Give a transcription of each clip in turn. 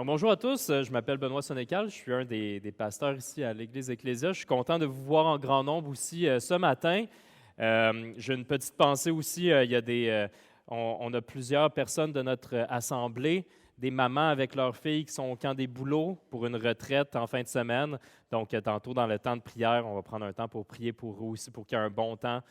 Donc, bonjour à tous, je m'appelle Benoît Sénécal, je suis un des pasteurs ici à l'Église Ecclésia. Je suis content de vous voir en grand nombre aussi ce matin. J'ai une petite pensée aussi, il y a on a plusieurs personnes de notre assemblée, des mamans avec leurs filles qui sont au camp des bouleaux pour une retraite en fin de semaine. Donc, tantôt dans le temps de prière, on va prendre un temps pour prier pour eux aussi, pour qu'il y ait un bon temps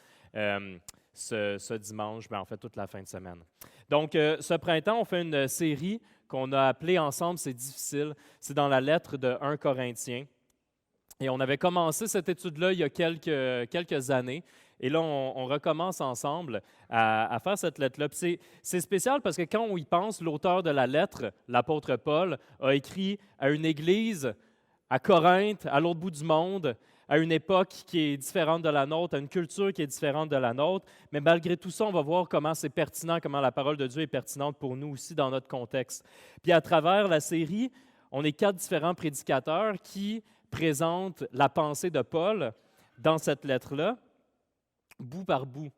ce dimanche, mais en fait toute la fin de semaine. Donc, ce printemps, on fait une série qu'on a appelée ensemble, c'est difficile. C'est dans la lettre de 1 Corinthiens. Et on avait commencé cette étude-là il y a quelques années. Et là, on recommence ensemble à faire cette lettre-là. C'est spécial parce que quand on y pense, l'auteur de la lettre, l'apôtre Paul, a écrit à une église à Corinthe, à l'autre bout du monde, à une époque qui est différente de la nôtre, à une culture qui est différente de la nôtre. Mais malgré tout ça, on va voir comment c'est pertinent, comment la parole de Dieu est pertinente pour nous aussi dans notre contexte. Puis à travers la série, on est 4 différents prédicateurs qui présentent la pensée de Paul dans cette lettre-là, bout par bout.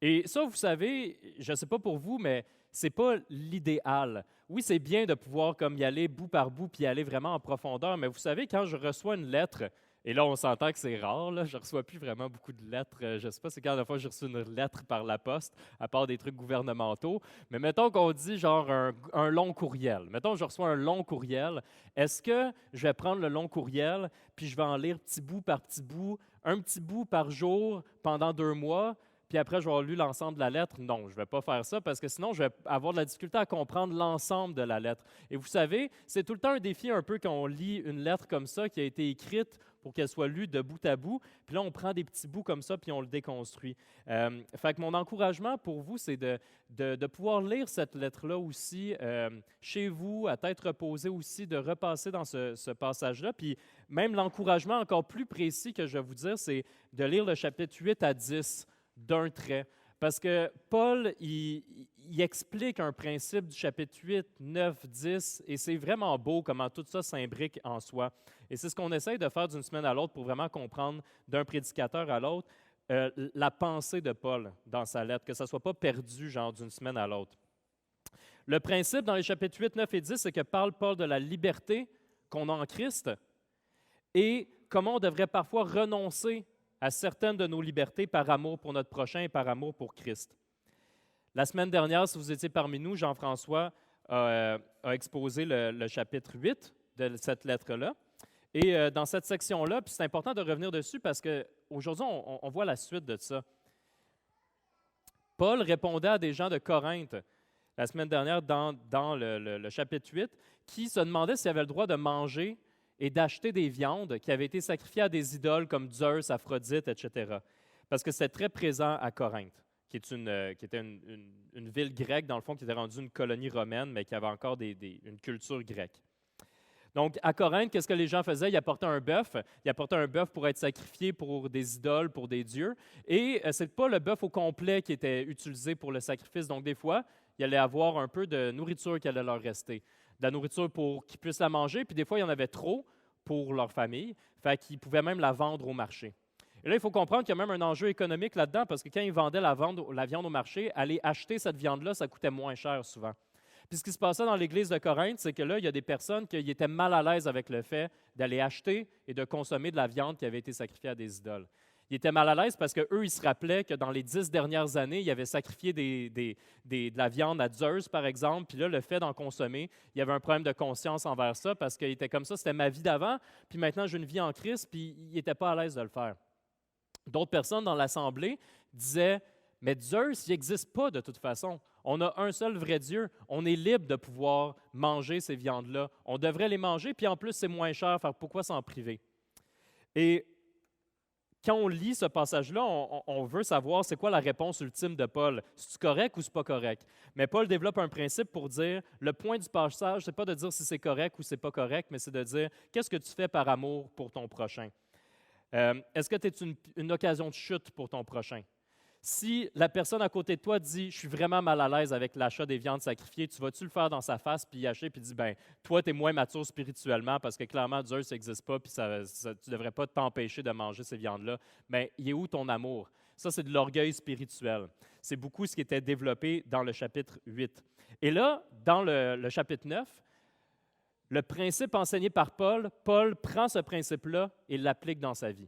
Et ça, vous savez, je ne sais pas pour vous, mais ce n'est pas l'idéal. Oui, c'est bien de pouvoir comme y aller bout par bout puis y aller vraiment en profondeur, mais vous savez, quand je reçois une lettre, et là, on s'entend que c'est rare, là, je ne reçois plus vraiment beaucoup de lettres. Je ne sais pas c'est quand la fois que j'ai reçu une lettre par la poste, à part des trucs gouvernementaux. Mais mettons qu'on dit genre un long courriel. Mettons que je reçois un long courriel. Est-ce que je vais prendre le long courriel puis je vais en lire petit bout par petit bout, un petit bout par jour pendant 2 mois? Puis après, je vais avoir lu l'ensemble de la lettre. Non, je ne vais pas faire ça parce que sinon, je vais avoir de la difficulté à comprendre l'ensemble de la lettre. Et vous savez, c'est tout le temps un défi un peu quand on lit une lettre comme ça qui a été écrite pour qu'elle soit lue de bout à bout. Puis là, on prend des petits bouts comme ça, puis on le déconstruit. Fait que mon encouragement pour vous, c'est de pouvoir lire cette lettre-là aussi chez vous, à tête reposée aussi, de repasser dans ce passage-là. Puis même l'encouragement encore plus précis que je vais vous dire, c'est de lire le chapitre 8 à 10 d'un trait. Parce que Paul, il explique un principe du chapitre 8, 9, 10, et c'est vraiment beau comment tout ça s'imbrique en soi. Et c'est ce qu'on essaye de faire d'une semaine à l'autre pour vraiment comprendre d'un prédicateur à l'autre la pensée de Paul dans sa lettre, que ça ne soit pas perdu genre d'une semaine à l'autre. Le principe dans les chapitres 8, 9 et 10, c'est que Paul de la liberté qu'on a en Christ et comment on devrait parfois renoncer à certaines de nos libertés par amour pour notre prochain et par amour pour Christ. La semaine dernière, si vous étiez parmi nous, Jean-François a exposé le chapitre 8 de cette lettre-là. Et dans cette section-là, puis c'est important de revenir dessus parce qu'aujourd'hui, on voit la suite de ça. Paul répondait à des gens de Corinthe la semaine dernière dans le chapitre 8 qui se demandaient s'ils avaient le droit de manger et d'acheter des viandes qui avaient été sacrifiées à des idoles comme Zeus, Aphrodite, etc. Parce que c'était très présent à Corinthe, qui était une ville grecque, dans le fond, qui était rendue une colonie romaine, mais qui avait encore une culture grecque. Donc, à Corinthe, qu'est-ce que les gens faisaient? Ils apportaient un bœuf. Ils apportaient un bœuf pour être sacrifié pour des idoles, pour des dieux. Et ce n'est pas le bœuf au complet qui était utilisé pour le sacrifice. Donc, des fois, il allait avoir un peu de nourriture qui allait leur rester. De la nourriture pour qu'ils puissent la manger. Puis des fois, il y en avait trop pour leur famille. Fait qu'ils pouvaient même la vendre au marché. Et là, il faut comprendre qu'il y a même un enjeu économique là-dedans parce que quand ils vendaient la viande au marché, aller acheter cette viande-là, ça coûtait moins cher souvent. Puis ce qui se passait dans l'Église de Corinthe, c'est que là, il y a des personnes qui étaient mal à l'aise avec le fait d'aller acheter et de consommer de la viande qui avait été sacrifiée à des idoles. Ils étaient mal à l'aise parce qu'eux, ils se rappelaient que dans les 10 dernières années, ils avaient sacrifié de la viande à Zeus, par exemple, puis là, le fait d'en consommer, il y avait un problème de conscience envers ça parce qu'il était comme ça, c'était ma vie d'avant, puis maintenant, j'ai une vie en Christ, puis ils n'étaient pas à l'aise de le faire. D'autres personnes dans l'Assemblée disaient « Mais Zeus, il n'existe pas de toute façon. On a un seul vrai Dieu. On est libre de pouvoir manger ces viandes-là. On devrait les manger, puis en plus, c'est moins cher. Pourquoi s'en priver? » Et quand on lit ce passage-là, on veut savoir c'est quoi la réponse ultime de Paul. C'est correct ou c'est pas correct? Mais Paul développe un principe pour dire le point du passage, ce n'est pas de dire si c'est correct ou c'est pas correct, mais c'est de dire qu'est-ce que tu fais par amour pour ton prochain? Est-ce que tu es une occasion de chute pour ton prochain? Si la personne à côté de toi dit « Je suis vraiment mal à l'aise avec l'achat des viandes sacrifiées », tu vas-tu le faire dans sa face puis y acheter puis dire « Ben, toi, tu es moins mature spirituellement parce que clairement, Zeus n'existe pas puis tu ne devrais pas t'empêcher de manger ces viandes-là. » Mais il est où ton amour? Ça, c'est de l'orgueil spirituel. C'est beaucoup ce qui était développé dans le chapitre 8. Et là, dans le chapitre 9, le principe enseigné par Paul, Paul prend ce principe-là et l'applique dans sa vie.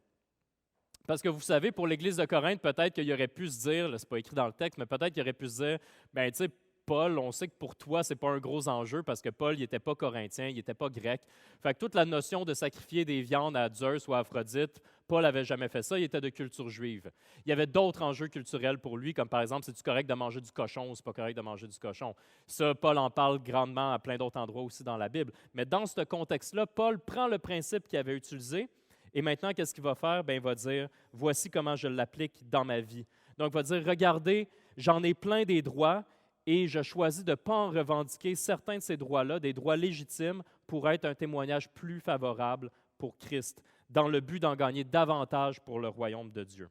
Parce que vous savez, pour l'Église de Corinthe, peut-être qu'il aurait pu se dire, là, c'est pas écrit dans le texte, mais peut-être qu'il aurait pu se dire, ben tu sais, Paul, on sait que pour toi, ce n'est pas un gros enjeu parce que Paul, il n'était pas corinthien, il n'était pas grec. Fait que toute la notion de sacrifier des viandes à Zeus ou à Aphrodite, Paul n'avait jamais fait ça, il était de culture juive. Il y avait d'autres enjeux culturels pour lui, comme par exemple, c'est-tu correct de manger du cochon ou c'est pas correct de manger du cochon? Ça, Paul en parle grandement à plein d'autres endroits aussi dans la Bible. Mais dans ce contexte-là, Paul prend le principe qu'il avait utilisé et maintenant, qu'est-ce qu'il va faire? Bien, il va dire, voici comment je l'applique dans ma vie. Donc, il va dire, regardez, j'en ai plein des droits, et je choisis de ne pas en revendiquer certains de ces droits-là, des droits légitimes, pour être un témoignage plus favorable pour Christ, dans le but d'en gagner davantage pour le royaume de Dieu.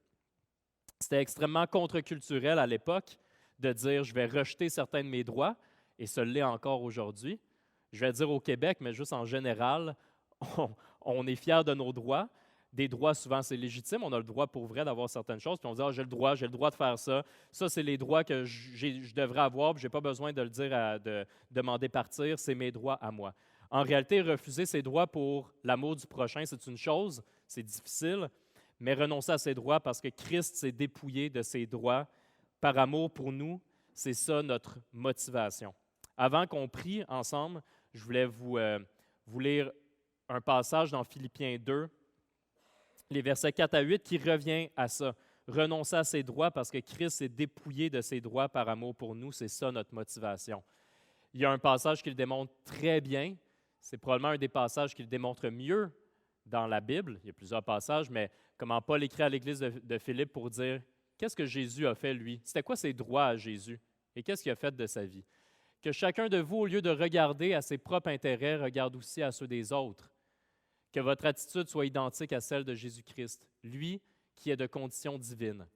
C'était extrêmement contre-culturel à l'époque de dire je vais rejeter certains de mes droits, et ce l'est encore aujourd'hui. Je vais dire au Québec, mais juste en général, on est fiers de nos droits. Des droits, souvent, c'est légitime. On a le droit pour vrai d'avoir certaines choses. Puis on dit, j'ai le droit de faire ça. Ça, c'est les droits que je devrais avoir. Je n'ai pas besoin de le dire, de demander partir. C'est mes droits à moi. En réalité, refuser ses droits pour l'amour du prochain, c'est une chose. C'est difficile. Mais renoncer à ses droits parce que Christ s'est dépouillé de ses droits par amour pour nous, c'est ça notre motivation. Avant qu'on prie ensemble, je voulais vous lire un passage dans Philippiens 2, les versets 4 à 8, qui revient à ça. Renoncer à ses droits parce que Christ s'est dépouillé de ses droits par amour pour nous, c'est ça notre motivation. Il y a un passage qui le démontre très bien. C'est probablement un des passages qui le démontre mieux dans la Bible. Il y a plusieurs passages, mais comment Paul écrit à l'Église de Philippe pour dire qu'est-ce que Jésus a fait, lui? C'était quoi ses droits à Jésus? Et qu'est-ce qu'il a fait de sa vie? Que chacun de vous, au lieu de regarder à ses propres intérêts, regarde aussi à ceux des autres. Que votre attitude soit identique à celle de Jésus-Christ, lui qui est de condition divine.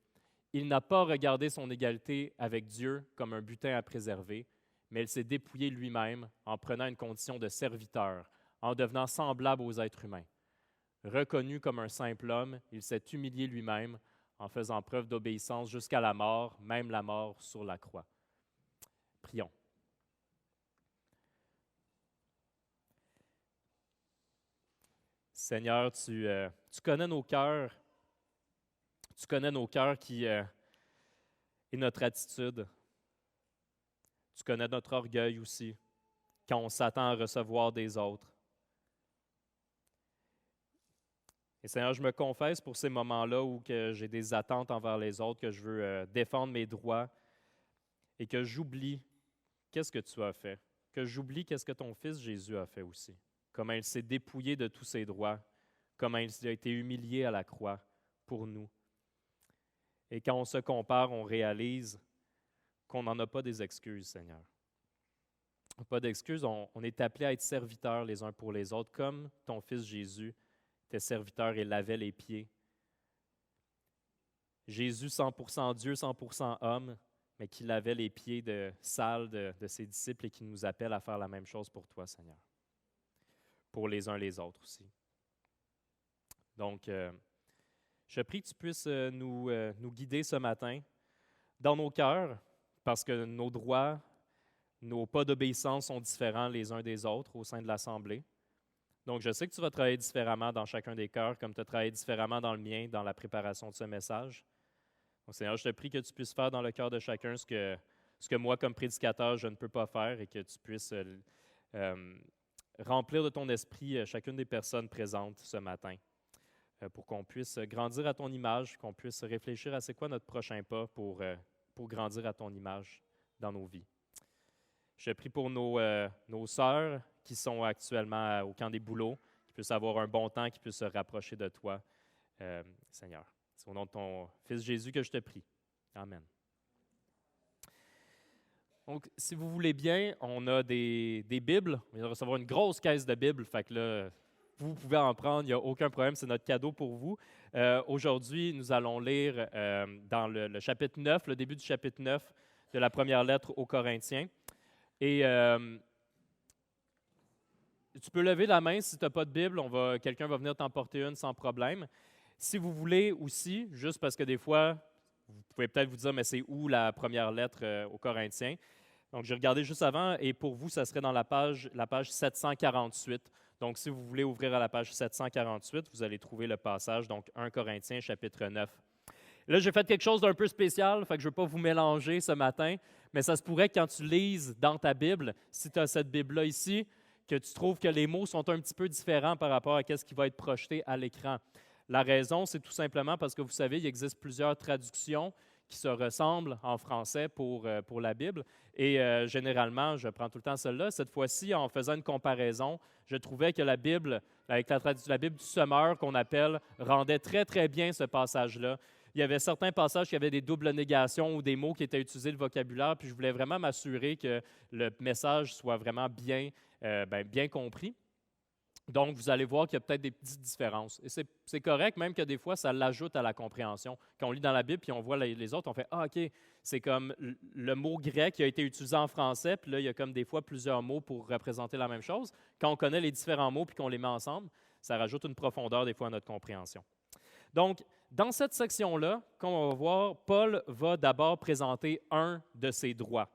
Il n'a pas regardé son égalité avec Dieu comme un butin à préserver, mais il s'est dépouillé lui-même en prenant une condition de serviteur, en devenant semblable aux êtres humains. Reconnu comme un simple homme, il s'est humilié lui-même en faisant preuve d'obéissance jusqu'à la mort, même la mort sur la croix. Prions. Seigneur, tu connais nos cœurs. Tu connais nos cœurs et notre attitude. Tu connais notre orgueil aussi, quand on s'attend à recevoir des autres. Et Seigneur, je me confesse pour ces moments-là où que j'ai des attentes envers les autres, que je veux défendre mes droits et que j'oublie qu'est-ce que tu as fait, que j'oublie qu'est-ce que ton Fils Jésus a fait aussi. Comment il s'est dépouillé de tous ses droits, comment il a été humilié à la croix pour nous. Et quand on se compare, on réalise qu'on n'en a pas des excuses, Seigneur. Pas d'excuses, on est appelé à être serviteurs les uns pour les autres, comme ton Fils Jésus était serviteur et lavait les pieds. Jésus, 100% Dieu, 100% homme, mais qui lavait les pieds sales de ses disciples et qui nous appelle à faire la même chose pour toi, Seigneur. Pour les uns les autres aussi. Donc, je prie que tu puisses nous guider ce matin dans nos cœurs, parce que nos droits, nos pas d'obéissance sont différents les uns des autres au sein de l'Assemblée. Donc, je sais que tu vas travailler différemment dans chacun des cœurs, comme tu as travaillé différemment dans le mien, dans la préparation de ce message. Donc, Seigneur, je te prie que tu puisses faire dans le cœur de chacun ce que moi, comme prédicateur, je ne peux pas faire et que tu puisses remplir de ton esprit chacune des personnes présentes ce matin pour qu'on puisse grandir à ton image, qu'on puisse réfléchir à c'est quoi notre prochain pas pour grandir à ton image dans nos vies. Je prie pour nos sœurs qui sont actuellement au camp des bouleaux, qui puissent avoir un bon temps, qui puissent se rapprocher de toi, Seigneur. C'est au nom de ton Fils Jésus que je te prie. Amen. Donc, si vous voulez bien, on a des Bibles. On vient de recevoir une grosse caisse de Bibles, fait que là, vous pouvez en prendre, il n'y a aucun problème, c'est notre cadeau pour vous. Aujourd'hui, nous allons lire dans le chapitre 9, le début du chapitre 9 de la première lettre aux Corinthiens. Et tu peux lever la main si tu n'as pas de Bible, quelqu'un va venir t'emporter une sans problème. Si vous voulez aussi, juste parce que des fois, vous pouvez peut-être vous dire, mais c'est où la première lettre aux Corinthiens? Donc, j'ai regardé juste avant, et pour vous, ça serait dans la page 748. Donc, si vous voulez ouvrir à la page 748, vous allez trouver le passage, donc 1 Corinthiens, chapitre 9. Là, j'ai fait quelque chose d'un peu spécial, fait que je ne veux pas vous mélanger ce matin, mais ça se pourrait que quand tu lises dans ta Bible, si tu as cette Bible-là ici, que tu trouves que les mots sont un petit peu différents par rapport à ce qui va être projeté à l'écran. La raison, c'est tout simplement parce que vous savez, il existe plusieurs traductions qui se ressemblent en français pour la Bible. Et généralement, je prends tout le temps celle-là. Cette fois-ci, en faisant une comparaison, je trouvais que la Bible, avec la Bible du Semeur qu'on appelle, rendait très, très bien ce passage-là. Il y avait certains passages qui avaient des doubles négations ou des mots qui étaient utilisés, le vocabulaire, puis je voulais vraiment m'assurer que le message soit vraiment bien compris. Donc, vous allez voir qu'il y a peut-être des petites différences. Et c'est correct, même que des fois, ça l'ajoute à la compréhension. Quand on lit dans la Bible, puis on voit les autres, on fait « Ah, OK, c'est comme le mot grec qui a été utilisé en français, puis là, il y a comme des fois plusieurs mots pour représenter la même chose. » Quand on connaît les différents mots puis qu'on les met ensemble, ça rajoute une profondeur des fois à notre compréhension. Donc, dans cette section-là, comme on va voir, Paul va d'abord présenter un de ses droits.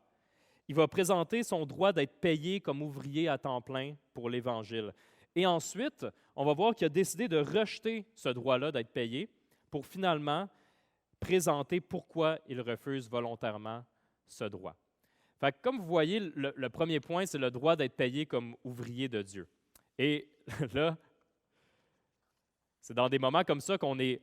Il va présenter son droit d'être payé comme ouvrier à temps plein pour l'Évangile. Et ensuite, on va voir qu'il a décidé de rejeter ce droit-là d'être payé pour finalement présenter pourquoi il refuse volontairement ce droit. Fait que comme vous voyez, le premier point, c'est le droit d'être payé comme ouvrier de Dieu. Et là, c'est dans des moments comme ça qu'on est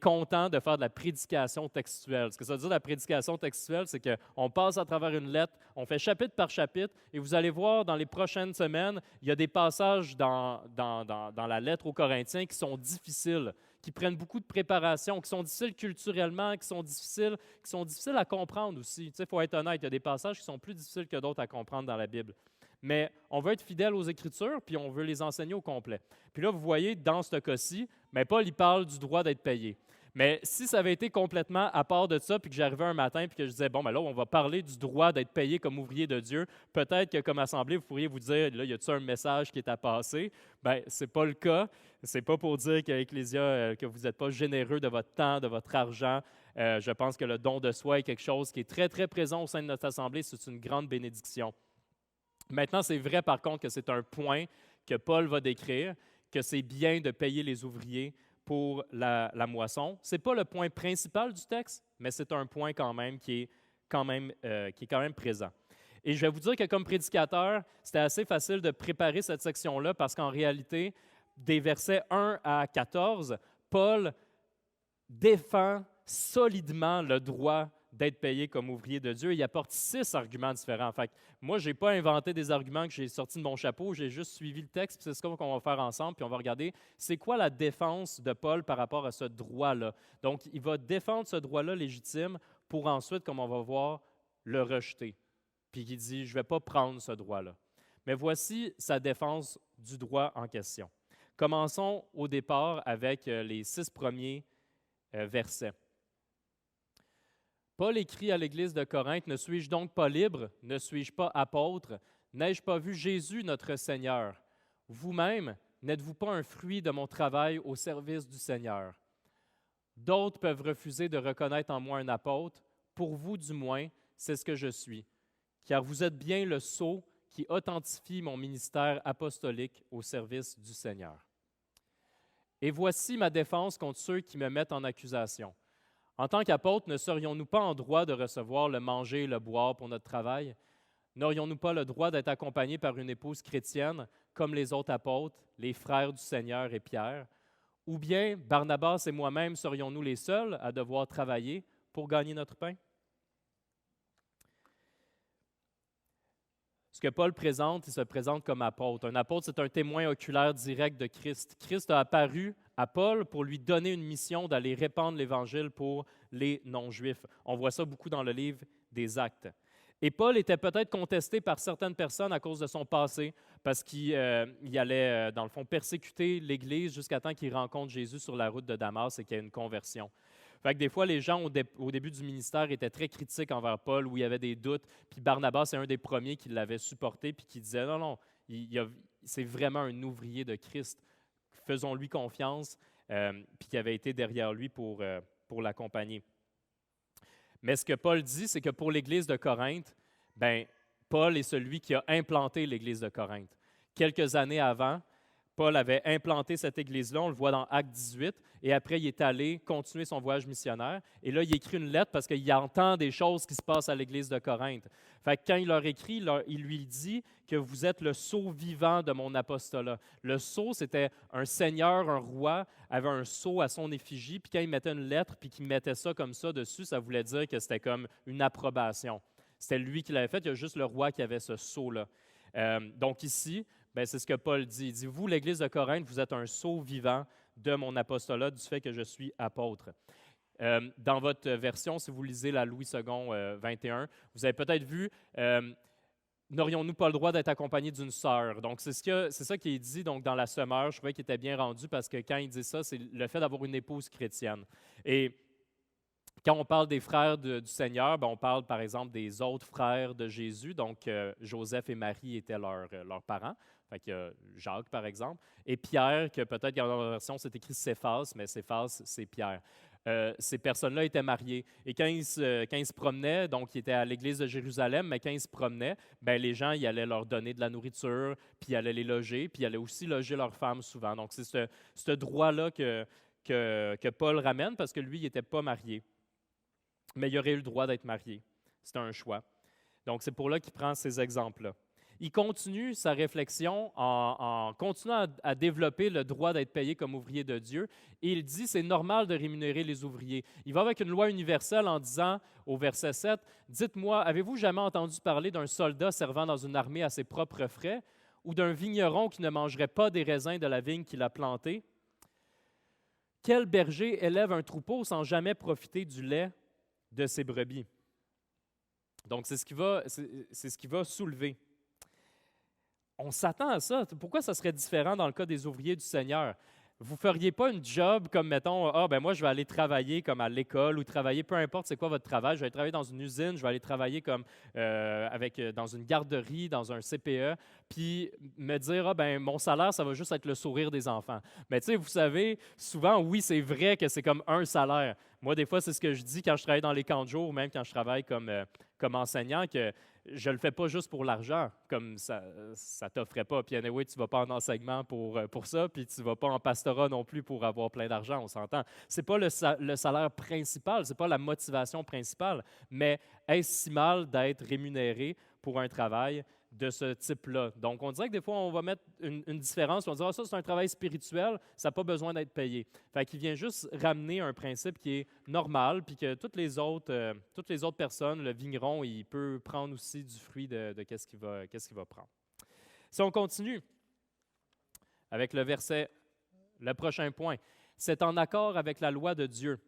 content de faire de la prédication textuelle. Ce que ça veut dire, la prédication textuelle, c'est qu'on passe à travers une lettre, on fait chapitre par chapitre, et vous allez voir dans les prochaines semaines, il y a des passages dans la lettre aux Corinthiens qui sont difficiles, qui prennent beaucoup de préparation, qui sont difficiles culturellement, qui sont difficiles à comprendre aussi. Il faut être honnête, il y a des passages qui sont plus difficiles que d'autres à comprendre dans la Bible. Mais on veut être fidèle aux Écritures, puis on veut les enseigner au complet. Puis là, vous voyez, dans ce cas-ci, mais Paul, il parle du droit d'être payé. Mais si ça avait été complètement à part de ça, puis que j'arrivais un matin, puis que je disais, bon, ben là, on va parler du droit d'être payé comme ouvrier de Dieu, peut-être que comme assemblée, vous pourriez vous dire, là, y a-t-il un message qui est à passer? Bien, ce n'est pas le cas. Ce n'est pas pour dire qu'à Ecclésia, que vous n'êtes pas généreux de votre temps, de votre argent. Je pense que le don de soi est quelque chose qui est très, très présent au sein de notre assemblée. C'est une grande bénédiction. Maintenant, c'est vrai par contre que c'est un point que Paul va décrire, que c'est bien de payer les ouvriers pour la moisson. Ce n'est pas le point principal du texte, mais c'est un point quand même qui est quand même présent. Et je vais vous dire que comme prédicateur, c'était assez facile de préparer cette section-là parce qu'en réalité, des versets 1 à 14, Paul défend solidement le droit d'être payé comme ouvrier de Dieu. Il apporte 6 arguments différents. Fait que moi, je n'ai pas inventé des arguments que j'ai sortis de mon chapeau, j'ai juste suivi le texte, c'est ce qu'on va faire ensemble, puis on va regarder c'est quoi la défense de Paul par rapport à ce droit-là. Donc, il va défendre ce droit-là légitime pour ensuite, comme on va voir, le rejeter. Puis il dit, je ne vais pas prendre ce droit-là. Mais voici sa défense du droit en question. Commençons au départ avec les 6 premiers versets. Paul écrit à l'Église de Corinthe, « Ne suis-je donc pas libre? Ne suis-je pas apôtre? N'ai-je pas vu Jésus, notre Seigneur? Vous-même, n'êtes-vous pas un fruit de mon travail au service du Seigneur? D'autres peuvent refuser de reconnaître en moi un apôtre. Pour vous, du moins, c'est ce que je suis. Car vous êtes bien le sceau qui authentifie mon ministère apostolique au service du Seigneur. Et voici ma défense contre ceux qui me mettent en accusation. En tant qu'apôtres, ne serions-nous pas en droit de recevoir le manger et le boire pour notre travail? N'aurions-nous pas le droit d'être accompagnés par une épouse chrétienne, comme les autres apôtres, les frères du Seigneur et Pierre? Ou bien Barnabas et moi-même serions-nous les seuls à devoir travailler pour gagner notre pain? Ce que Paul présente, il se présente comme apôtre. Un apôtre, c'est un témoin oculaire direct de Christ. Christ a apparu à Paul pour lui donner une mission d'aller répandre l'Évangile pour les non-juifs. On voit ça beaucoup dans le livre des Actes. Et Paul était peut-être contesté par certaines personnes à cause de son passé, parce qu'il allait, dans le fond, persécuter l'Église jusqu'à temps qu'il rencontre Jésus sur la route de Damas et qu'il y ait une conversion. Fait que des fois, les gens, au début du ministère, étaient très critiques envers Paul, où il y avait des doutes. Puis Barnabas, c'est un des premiers qui l'avait supporté, puis qui disait, non, c'est vraiment un ouvrier de Christ. Faisons-lui confiance, puis qui avait été derrière lui pour l'accompagner. Mais ce que Paul dit, c'est que pour l'Église de Corinthe, Bien, Paul est celui qui a implanté l'Église de Corinthe. Quelques années avant, Paul avait implanté cette église-là, on le voit dans Actes 18, et après, il est allé continuer son voyage missionnaire. Et là, il écrit une lettre parce qu'il entend des choses qui se passent à l'église de Corinthe. Fait que quand il leur écrit, il lui dit que vous êtes le sceau vivant de mon apostolat. Le sceau, c'était un seigneur, un roi, avait un sceau à son effigie, puis quand il mettait une lettre, puis qu'il mettait ça comme ça dessus, ça voulait dire que c'était comme une approbation. C'était lui qui l'avait fait, il y a juste le roi qui avait ce sceau-là. Donc ici, ben, c'est ce que Paul dit. Il dit, vous, l'Église de Corinthe, vous êtes un sceau vivant de mon apostolat, du fait que je suis apôtre. Dans votre version, si vous lisez la Louis II 21, vous avez peut-être vu, n'aurions-nous pas le droit d'être accompagnés d'une sœur? Donc, c'est ça qui est dit donc, dans la Semeur. Je trouvais qu'il était bien rendu parce que quand il dit ça, c'est le fait d'avoir une épouse chrétienne. Et quand on parle des frères du Seigneur, ben on parle par exemple des autres frères de Jésus. Donc, Joseph et Marie étaient leurs parents. Fait que Jacques, par exemple. Et Pierre, que peut-être dans la version, c'est écrit Céphas, mais Céphas, c'est Pierre. Ces personnes-là étaient mariées. Et quand ils se promenaient, donc ils étaient à l'église de Jérusalem, mais quand ils se promenaient, ben, les gens, ils allaient leur donner de la nourriture, puis ils allaient les loger, puis ils allaient aussi loger leurs femmes souvent. Donc, c'est ce droit-là que Paul ramène, parce que lui, il n'était pas marié. Mais il aurait eu le droit d'être marié. C'était un choix. Donc, c'est pour là qu'il prend ces exemples-là. Il continue sa réflexion en continuant à développer le droit d'être payé comme ouvrier de Dieu. Et il dit, c'est normal de rémunérer les ouvriers. Il va avec une loi universelle en disant, au verset 7, « Dites-moi, avez-vous jamais entendu parler d'un soldat servant dans une armée à ses propres frais ou d'un vigneron qui ne mangerait pas des raisins de la vigne qu'il a plantée? Quel berger élève un troupeau sans jamais profiter du lait de ses brebis? » Donc, c'est ce qui va soulever. On s'attend à ça. Pourquoi ça serait différent dans le cas des ouvriers du Seigneur? Vous ne feriez pas une job comme, mettons, moi, je vais aller travailler comme à l'école ou travailler, peu importe c'est quoi votre travail, je vais aller travailler dans une usine, je vais aller travailler comme dans une garderie, dans un CPE, puis me dire, mon salaire, ça va juste être le sourire des enfants. Mais tu sais, vous savez, souvent, oui, c'est vrai que c'est comme un salaire. Moi, des fois, c'est ce que je dis quand je travaille dans les camps de jour, ou même quand je travaille comme enseignant, que je ne le fais pas juste pour l'argent, comme ça ne t'offrait pas. Puis anyway, tu ne vas pas en enseignement pour ça, puis tu ne vas pas en pastorat non plus pour avoir plein d'argent, on s'entend. Ce n'est pas le salaire principal, ce n'est pas la motivation principale, mais est-ce si mal d'être rémunéré pour un travail de ce type-là? Donc, on dirait que des fois, on va mettre une différence, on va dire, ça, c'est un travail spirituel, ça n'a pas besoin d'être payé. Fait qu'il vient juste ramener un principe qui est normal, puis que toutes les autres personnes, le vigneron, il peut prendre aussi du fruit de qu'est-ce qu'il va prendre. Si on continue avec le prochain point, c'est en accord avec la loi de Dieu.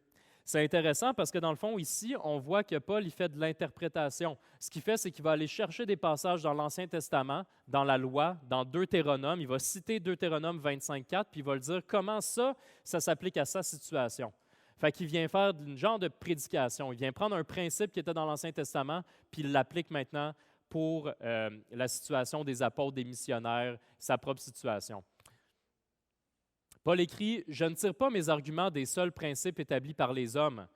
C'est intéressant parce que dans le fond, ici, on voit que Paul, il fait de l'interprétation. Ce qu'il fait, c'est qu'il va aller chercher des passages dans l'Ancien Testament, dans la loi, dans Deutéronome. Il va citer Deutéronome 25.4, puis il va le dire comment ça s'applique à sa situation. Fait qu'il vient faire une genre de prédication. Il vient prendre un principe qui était dans l'Ancien Testament, puis il l'applique maintenant pour la situation des apôtres, des missionnaires, sa propre situation. Paul écrit « Je ne tire pas mes arguments des seuls principes établis par les hommes,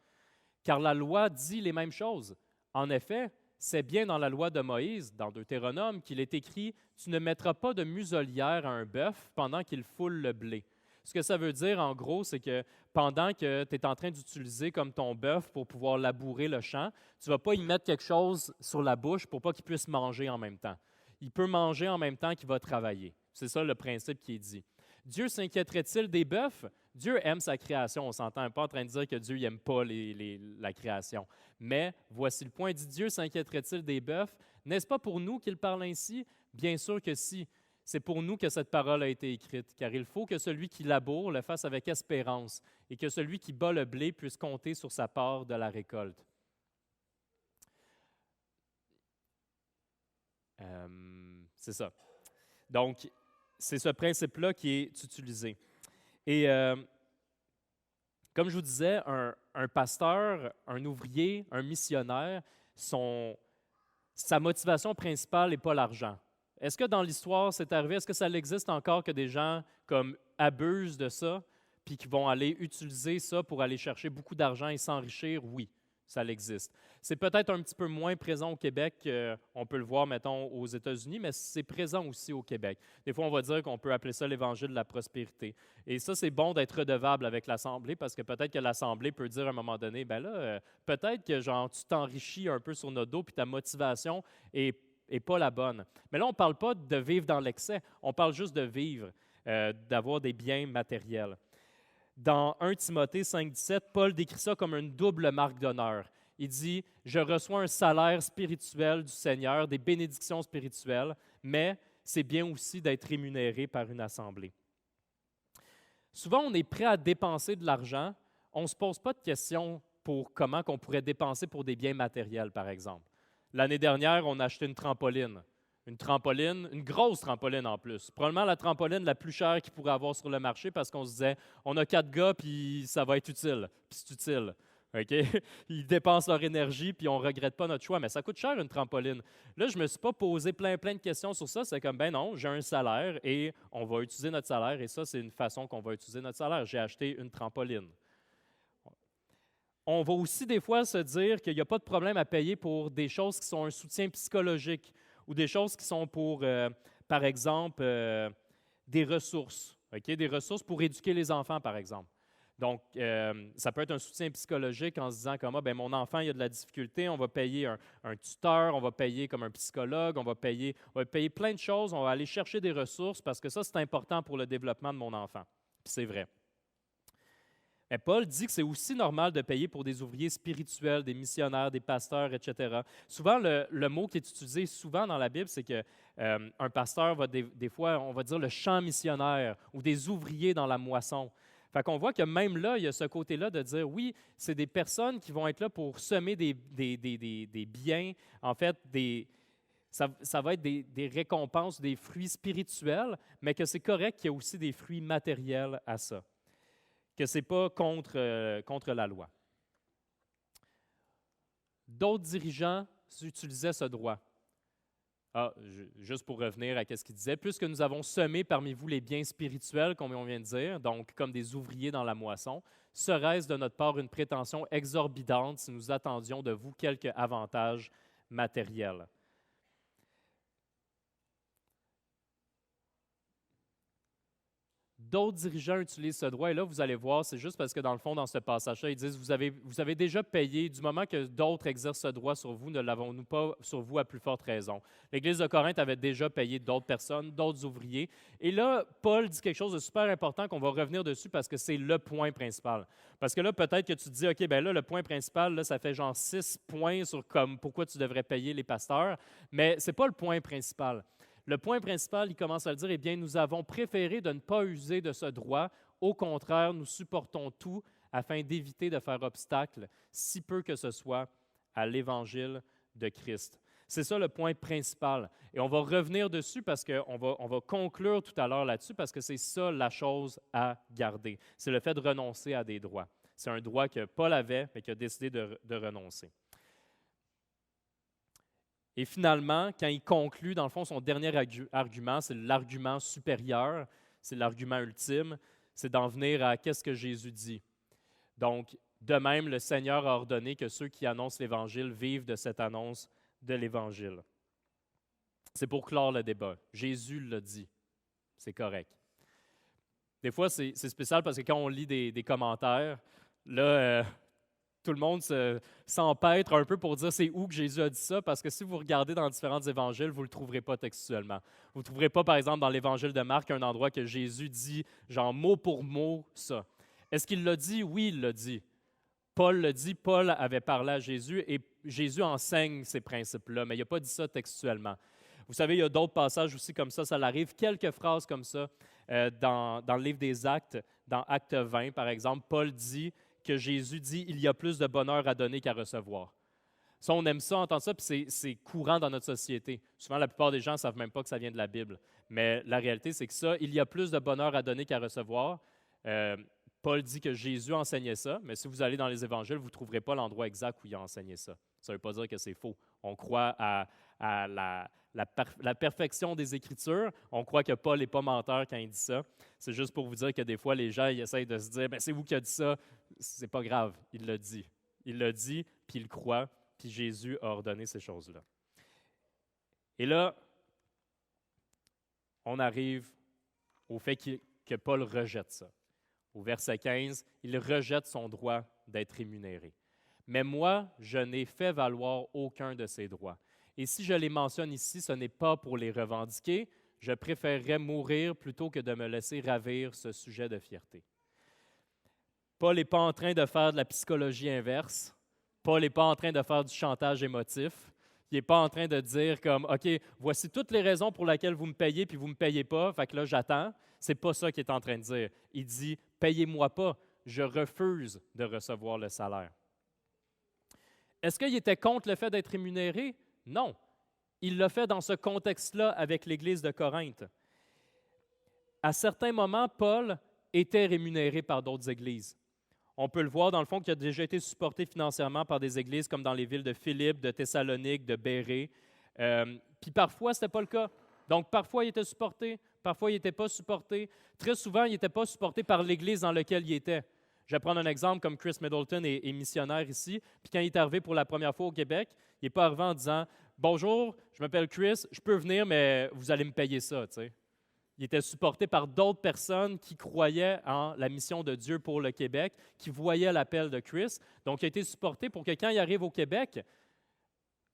car la loi dit les mêmes choses. En effet, c'est bien dans la loi de Moïse, dans Deutéronome, qu'il est écrit « Tu ne mettras pas de muselière à un bœuf pendant qu'il foule le blé. » Ce que ça veut dire, en gros, c'est que pendant que tu es en train d'utiliser comme ton bœuf pour pouvoir labourer le champ, tu ne vas pas y mettre quelque chose sur la bouche pour pas qu'il puisse manger en même temps. Il peut manger en même temps qu'il va travailler. C'est ça le principe qui est dit. Dieu s'inquiéterait-il des bœufs? Dieu aime sa création. On ne s'entend pas en train de dire que Dieu n'aime pas la création. Mais voici le point. Dit Dieu s'inquiéterait-il des bœufs? N'est-ce pas pour nous qu'il parle ainsi? Bien sûr que si. C'est pour nous que cette parole a été écrite, car il faut que celui qui laboure le fasse avec espérance et que celui qui bat le blé puisse compter sur sa part de la récolte. C'est ça. Donc, c'est ce principe-là qui est utilisé. Et comme je vous disais, un pasteur, un ouvrier, un missionnaire, sa motivation principale n'est pas l'argent. Est-ce que dans l'histoire, c'est arrivé? Est-ce que ça existe encore que des gens comme abusent de ça puis qui vont aller utiliser ça pour aller chercher beaucoup d'argent et s'enrichir? Oui. Ça existe. C'est peut-être un petit peu moins présent au Québec qu'on peut le voir, mettons, aux États-Unis, mais c'est présent aussi au Québec. Des fois, on va dire qu'on peut appeler ça l'Évangile de la prospérité. Et ça, c'est bon d'être redevable avec l'Assemblée parce que peut-être que l'Assemblée peut dire à un moment donné, ben là, peut-être que genre, tu t'enrichis un peu sur notre dos puis ta motivation est pas la bonne. Mais là, on ne parle pas de vivre dans l'excès, on parle juste de vivre, d'avoir des biens matériels. Dans 1 Timothée 5,17, Paul décrit ça comme une double marque d'honneur. Il dit, je reçois un salaire spirituel du Seigneur, des bénédictions spirituelles, mais c'est bien aussi d'être rémunéré par une assemblée. Souvent, on est prêt à dépenser de l'argent, on ne se pose pas de questions pour comment on pourrait dépenser pour des biens matériels, par exemple. L'année dernière, on a acheté une trampoline. Une grosse trampoline en plus. Probablement la trampoline la plus chère qu'il pourrait avoir sur le marché parce qu'on se disait, on a 4 gars, puis ça va être utile. Puis c'est utile. OK? Ils dépensent leur énergie, puis on ne regrette pas notre choix. Mais ça coûte cher, une trampoline. Là, je ne me suis pas posé plein de questions sur ça. C'est comme, ben non, j'ai un salaire et on va utiliser notre salaire. Et ça, c'est une façon qu'on va utiliser notre salaire. J'ai acheté une trampoline. On va aussi des fois se dire qu'il n'y a pas de problème à payer pour des choses qui sont un soutien psychologique ou des choses qui sont pour, par exemple, des ressources, des ressources pour éduquer les enfants, par exemple. Donc, ça peut être un soutien psychologique en se disant comme, ben, mon enfant, il a de la difficulté, on va payer un tuteur, on va payer comme un psychologue, on va payer plein de choses, on va aller chercher des ressources parce que ça, c'est important pour le développement de mon enfant. Puis c'est vrai. Mais Paul dit que c'est aussi normal de payer pour des ouvriers spirituels, des missionnaires, des pasteurs, etc. Souvent, le mot qui est utilisé souvent dans la Bible, c'est qu'un pasteur va des fois, on va dire le champ missionnaire ou des ouvriers dans la moisson. Fait qu'on voit que même là, il y a ce côté-là de dire, oui, c'est des personnes qui vont être là pour semer des biens, en fait, ça va être des récompenses, des fruits spirituels, mais que c'est correct qu'il y ait aussi des fruits matériels à ça, que ce n'est pas contre la loi. D'autres dirigeants utilisaient ce droit. Juste pour revenir à ce qu'il disait, puisque nous avons semé parmi vous les biens spirituels, comme on vient de dire, donc comme des ouvriers dans la moisson, serait-ce de notre part une prétention exorbitante si nous attendions de vous quelque avantage matériel? D'autres dirigeants utilisent ce droit, et là, vous allez voir, c'est juste parce que dans le fond, dans ce passage-là, ils disent, vous avez déjà payé, du moment que d'autres exercent ce droit sur vous, ne l'avons-nous pas sur vous à plus forte raison. L'Église de Corinthe avait déjà payé d'autres personnes, d'autres ouvriers. Et là, Paul dit quelque chose de super important qu'on va revenir dessus parce que c'est le point principal. Parce que là, peut-être que tu te dis, OK, bien là, le point principal, là, ça fait genre 6 points sur comme pourquoi tu devrais payer les pasteurs, mais ce n'est pas le point principal. Le point principal, il commence à le dire, eh bien, nous avons préféré de ne pas user de ce droit. Au contraire, nous supportons tout afin d'éviter de faire obstacle, si peu que ce soit, à l'Évangile de Christ. C'est ça le point principal. Et on va revenir dessus parce qu'on va conclure tout à l'heure là-dessus parce que c'est ça la chose à garder. C'est le fait de renoncer à des droits. C'est un droit que Paul avait, mais qu'il a décidé de renoncer. Et finalement, quand il conclut, dans le fond, son dernier argument, c'est l'argument supérieur, c'est l'argument ultime, c'est d'en venir à qu'est-ce que Jésus dit. Donc, de même, le Seigneur a ordonné que ceux qui annoncent l'Évangile vivent de cette annonce de l'Évangile. C'est pour clore le débat. Jésus l'a dit. C'est correct. Des fois, c'est spécial parce que quand on lit des commentaires, là, tout le monde s'empêtre un peu pour dire c'est où que Jésus a dit ça, parce que si vous regardez dans différents évangiles, vous ne le trouverez pas textuellement. Vous ne trouverez pas, par exemple, dans l'évangile de Marc, un endroit que Jésus dit, genre mot pour mot, ça. Est-ce qu'il l'a dit? Oui, il l'a dit. Paul l'a dit, Paul avait parlé à Jésus et Jésus enseigne ces principes-là, mais il n'a pas dit ça textuellement. Vous savez, il y a d'autres passages aussi comme ça l'arrive, quelques phrases comme ça dans le livre des Actes, dans Acte 20, par exemple, Paul dit que Jésus dit « il y a plus de bonheur à donner qu'à recevoir ». Ça, on aime ça, entendre ça, puis c'est courant dans notre société. Souvent, la plupart des gens ne savent même pas que ça vient de la Bible. Mais la réalité, c'est que ça, il y a plus de bonheur à donner qu'à recevoir. Paul dit que Jésus enseignait ça, mais si vous allez dans les évangiles, vous ne trouverez pas l'endroit exact où il a enseigné ça. Ça ne veut pas dire que c'est faux. On croit à la perfection des Écritures. On croit que Paul n'est pas menteur quand il dit ça. C'est juste pour vous dire que des fois, les gens ils essayent de se dire « c'est vous qui a dit ça ». C'est pas grave, il l'a dit. Il l'a dit, puis il croit, puis Jésus a ordonné ces choses-là. Et là, on arrive au fait que Paul rejette ça. Au verset 15, il rejette son droit d'être rémunéré. Mais moi, je n'ai fait valoir aucun de ces droits. Et si je les mentionne ici, ce n'est pas pour les revendiquer. Je préférerais mourir plutôt que de me laisser ravir ce sujet de fierté. Paul n'est pas en train de faire de la psychologie inverse. Paul n'est pas en train de faire du chantage émotif. Il n'est pas en train de dire comme, OK, voici toutes les raisons pour lesquelles vous me payez, puis vous ne me payez pas, fait que là, j'attends. Ce n'est pas ça qu'il est en train de dire. Il dit, payez-moi pas, je refuse de recevoir le salaire. Est-ce qu'il était contre le fait d'être rémunéré? Non. Il l'a fait dans ce contexte-là avec l'Église de Corinthe. À certains moments, Paul était rémunéré par d'autres églises. On peut le voir dans le fond qu'il a déjà été supporté financièrement par des églises comme dans les villes de Philippe, de Thessalonique, de Bérée. Puis parfois, ce n'était pas le cas. Donc parfois, il était supporté, parfois, il n'était pas supporté. Très souvent, il n'était pas supporté par l'église dans laquelle il était. Je vais prendre un exemple comme Chris Middleton est missionnaire ici. Puis quand il est arrivé pour la première fois au Québec, il n'est pas arrivé en disant « Bonjour, je m'appelle Chris, je peux venir, mais vous allez me payer ça. » Il était supporté par d'autres personnes qui croyaient en la mission de Dieu pour le Québec, qui voyaient l'appel de Chris. Donc, il a été supporté pour que quand il arrive au Québec,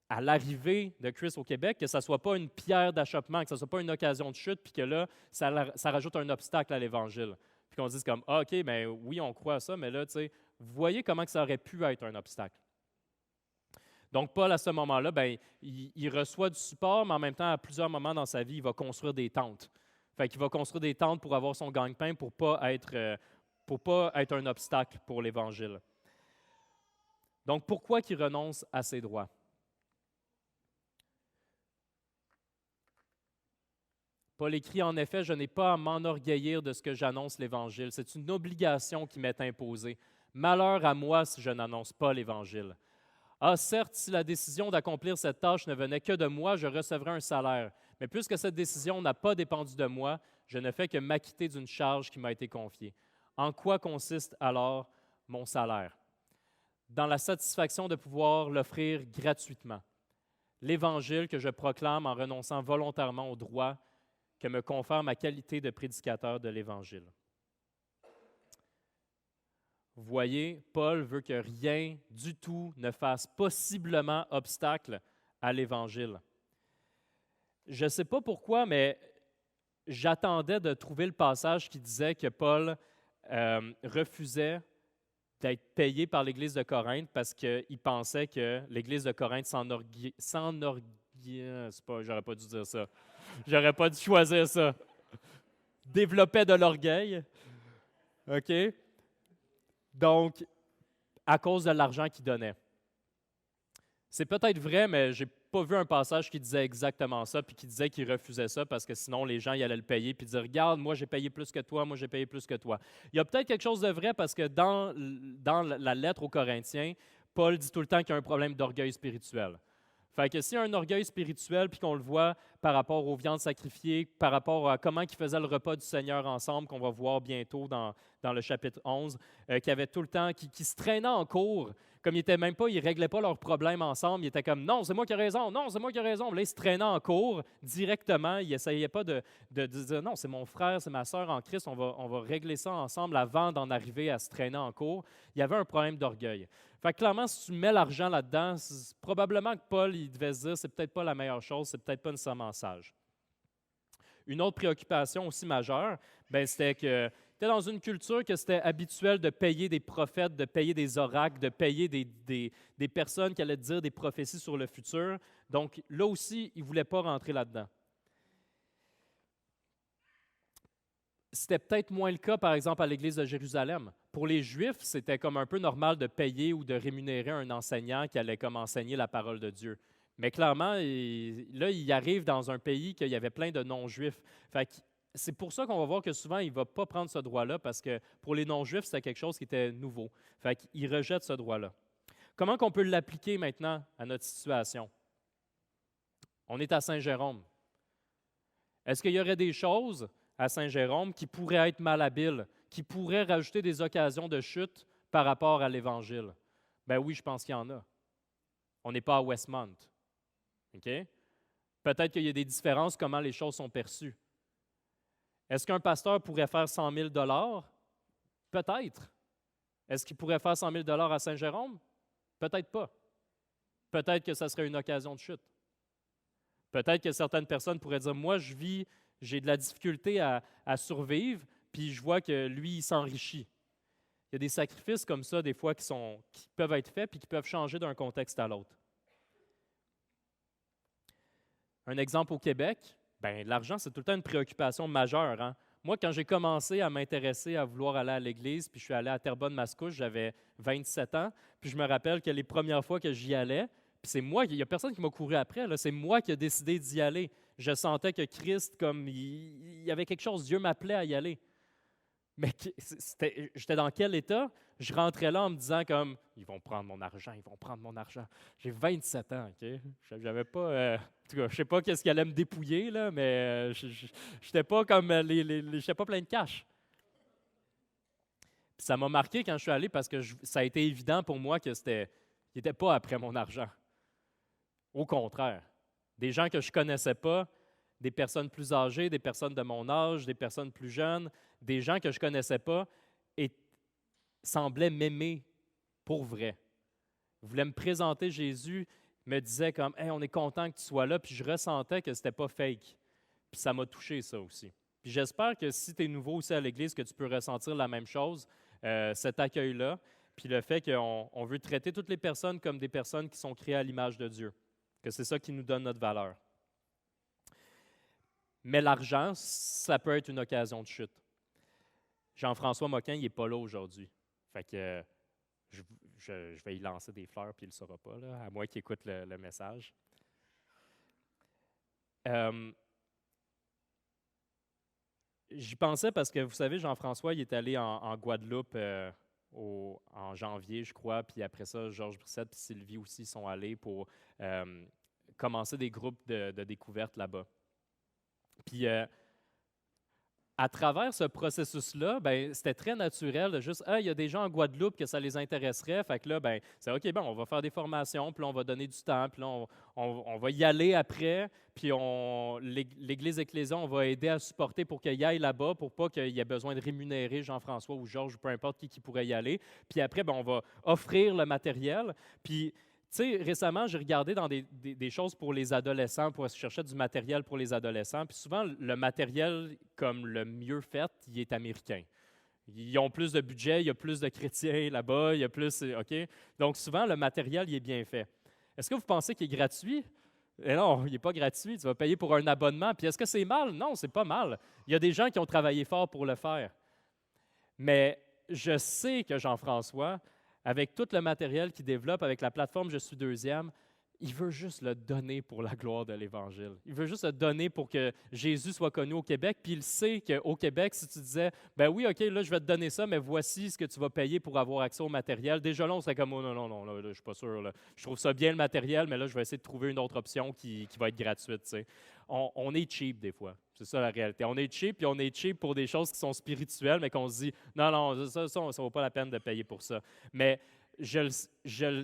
à l'arrivée de Chris au Québec, que ça ne soit pas une pierre d'achoppement, que ça ne soit pas une occasion de chute, puis que là, ça rajoute un obstacle à l'Évangile. Puis qu'on se dise comme, ah, OK, bien oui, on croit à ça, mais là, tu sais, vous voyez comment que ça aurait pu être un obstacle. Donc, Paul, à ce moment-là, bien, il reçoit du support, mais en même temps, à plusieurs moments dans sa vie, il va construire des tentes. Fait qu'il va construire des tentes pour avoir son gagne-pain, pour ne pas être un obstacle pour l'Évangile. Donc, pourquoi qu'il renonce à ses droits? Paul écrit en effet, « Je n'ai pas à m'enorgueillir de ce que j'annonce l'Évangile. C'est une obligation qui m'est imposée. Malheur à moi si je n'annonce pas l'Évangile. Ah, certes, si la décision d'accomplir cette tâche ne venait que de moi, je recevrais un salaire. Mais puisque cette décision n'a pas dépendu de moi, je ne fais que m'acquitter d'une charge qui m'a été confiée. En quoi consiste alors mon salaire? Dans la satisfaction de pouvoir l'offrir gratuitement. L'Évangile que je proclame en renonçant volontairement au droit que me confère ma qualité de prédicateur de l'Évangile. » Vous voyez, Paul veut que rien du tout ne fasse possiblement obstacle à l'Évangile. Je ne sais pas pourquoi, mais j'attendais de trouver le passage qui disait que Paul refusait d'être payé par l'Église de Corinthe parce qu'il pensait que l'Église de Corinthe j'aurais pas dû dire ça. J'aurais pas dû choisir ça. Développait de l'orgueil. OK? Donc, à cause de l'argent qu'il donnait. C'est peut-être vrai, mais je n'ai pas vu un passage qui disait exactement ça, puis qui disait qu'il refusait ça parce que sinon les gens ils allaient le payer, puis dire « Regarde, moi j'ai payé plus que toi, moi j'ai payé plus que toi. » Il y a peut-être quelque chose de vrai parce que dans la lettre aux Corinthiens, Paul dit tout le temps qu'il y a un problème d'orgueil spirituel. Fait que s'il y a un orgueil spirituel, puis qu'on le voit par rapport aux viandes sacrifiées, par rapport à comment ils faisaient le repas du Seigneur ensemble, qu'on va voir bientôt dans le chapitre 11, qui avait tout le temps, qui se traînaient en cours, comme ils ne réglaient pas leurs problèmes ensemble, ils étaient comme « Non, c'est moi qui ai raison, non, c'est moi qui ai raison. » Là, ils se traînaient en cours directement, ils n'essayaient pas de dire « Non, c'est mon frère, c'est ma sœur en Christ, on va régler ça ensemble avant d'en arriver à se traîner en cours. » Il y avait un problème d'orgueil. Fait que clairement, si tu mets l'argent là-dedans, probablement que Paul il devait se dire c'est peut-être pas la meilleure chose, c'est peut-être pas nécessairement sage. Une autre préoccupation aussi majeure, c'était que tu es dans une culture que c'était habituel de payer des prophètes, de payer des oracles, de payer des personnes qui allaient te dire des prophéties sur le futur. Donc là aussi, il ne voulait pas rentrer là-dedans. C'était peut-être moins le cas, par exemple, à l'Église de Jérusalem. Pour les Juifs, c'était comme un peu normal de payer ou de rémunérer un enseignant qui allait comme enseigner la parole de Dieu. Mais clairement, là, il arrive dans un pays qu'il y avait plein de non-Juifs. Fait que c'est pour ça qu'on va voir que souvent, il ne va pas prendre ce droit-là, parce que pour les non-Juifs, c'était quelque chose qui était nouveau. Fait qu'il rejette ce droit-là. Comment qu'on peut l'appliquer maintenant à notre situation? On est à Saint-Jérôme. Est-ce qu'il y aurait des choses à Saint-Jérôme qui pourraient être malhabiles, qui pourraient rajouter des occasions de chute par rapport à l'Évangile? Ben oui, je pense qu'il y en a. On n'est pas à Westmont. OK? Peut-être qu'il y a des différences comment les choses sont perçues. Est-ce qu'un pasteur pourrait faire 100 000 Peut-être. Est-ce qu'il pourrait faire 100 000 à Saint-Jérôme? Peut-être pas. Peut-être que ça serait une occasion de chute. Peut-être que certaines personnes pourraient dire, moi, j'ai de la difficulté à survivre, puis je vois que lui, il s'enrichit. Il y a des sacrifices comme ça, des fois, qui peuvent être faits, puis qui peuvent changer d'un contexte à l'autre. Un exemple au Québec, bien, l'argent, c'est tout le temps une préoccupation majeure. Hein? Moi, quand j'ai commencé à m'intéresser à vouloir aller à l'église, puis je suis allé à Terrebonne-Mascouche, j'avais 27 ans, puis je me rappelle que les premières fois que j'y allais, puis c'est moi, il n'y a personne qui m'a couru après, là, c'est moi qui ai décidé d'y aller. Je sentais que Christ, comme il y avait quelque chose, Dieu m'appelait à y aller. Mais j'étais dans quel état? Je rentrais là en me disant comme, ils vont prendre mon argent, ils vont prendre mon argent. J'ai 27 ans, OK? J'avais pas, en tout cas, je sais pas qu'est-ce qui allait me dépouiller, là, mais je n'étais pas comme j'étais pas plein de cash. Puis ça m'a marqué quand je suis allé parce que ça a été évident pour moi que il n'était pas après mon argent. Au contraire. Des gens que je ne connaissais pas, des personnes plus âgées, des personnes de mon âge, des personnes plus jeunes, des gens que je ne connaissais pas et semblaient m'aimer pour vrai. Ils voulaient me présenter Jésus, me disaient comme hey, on est content que tu sois là, puis je ressentais que ce n'était pas fake. Puis ça m'a touché, ça aussi. Puis j'espère que si tu es nouveau aussi à l'Église, que tu peux ressentir la même chose, cet accueil-là, puis le fait qu'on veut traiter toutes les personnes comme des personnes qui sont créées à l'image de Dieu, que c'est ça qui nous donne notre valeur. Mais l'argent, ça peut être une occasion de chute. Jean-François Moquin, il n'est pas là aujourd'hui. Fait que je vais y lancer des fleurs, puis il ne le saura pas, là, à moins qu'il écoute le message. J'y pensais parce que, vous savez, Jean-François, il est allé en Guadeloupe en janvier, je crois, puis après ça, Georges Brissette et Sylvie aussi sont allés pour commencer des groupes de découverte là-bas. Puis, à travers ce processus-là, ben, c'était très naturel de juste, il y a des gens en Guadeloupe que ça les intéresserait, fait que là, ben, c'est OK, bon, on va faire des formations, puis là, on va donner du temps, puis là, on va y aller après, puis l'Église Ecclésia, on va aider à supporter pour qu'il y aille là-bas, pour pas qu'il y ait besoin de rémunérer Jean-François ou Georges, ou peu importe qui pourrait y aller. Puis après, ben, on va offrir le matériel, puis tu sais, récemment, j'ai regardé dans des choses pour les adolescents, pour chercher du matériel pour les adolescents. Puis souvent, le matériel comme le mieux fait, il est américain. Ils ont plus de budget, il y a plus de chrétiens là-bas, il y a plus, OK? Donc souvent, le matériel, il est bien fait. Est-ce que vous pensez qu'il est gratuit? Eh non, il n'est pas gratuit. Tu vas payer pour un abonnement. Puis est-ce que c'est mal? Non, c'est pas mal. Il y a des gens qui ont travaillé fort pour le faire. Mais je sais que Jean-François, avec tout le matériel qu'il développe, avec la plateforme Je suis deuxième, il veut juste le donner pour la gloire de l'Évangile. Il veut juste le donner pour que Jésus soit connu au Québec. Puis il sait qu'au Québec, si tu disais, ben oui, OK, là, je vais te donner ça, mais voici ce que tu vas payer pour avoir accès au matériel. Déjà là, on serait comme, oh, non, là, je ne suis pas sûr. Là. Je trouve ça bien le matériel, mais là, je vais essayer de trouver une autre option qui va être gratuite. Tu sais. On est cheap des fois. C'est ça la réalité. On est cheap, puis on est cheap pour des choses qui sont spirituelles, mais qu'on se dit, non, ça ne vaut pas la peine de payer pour ça. Mais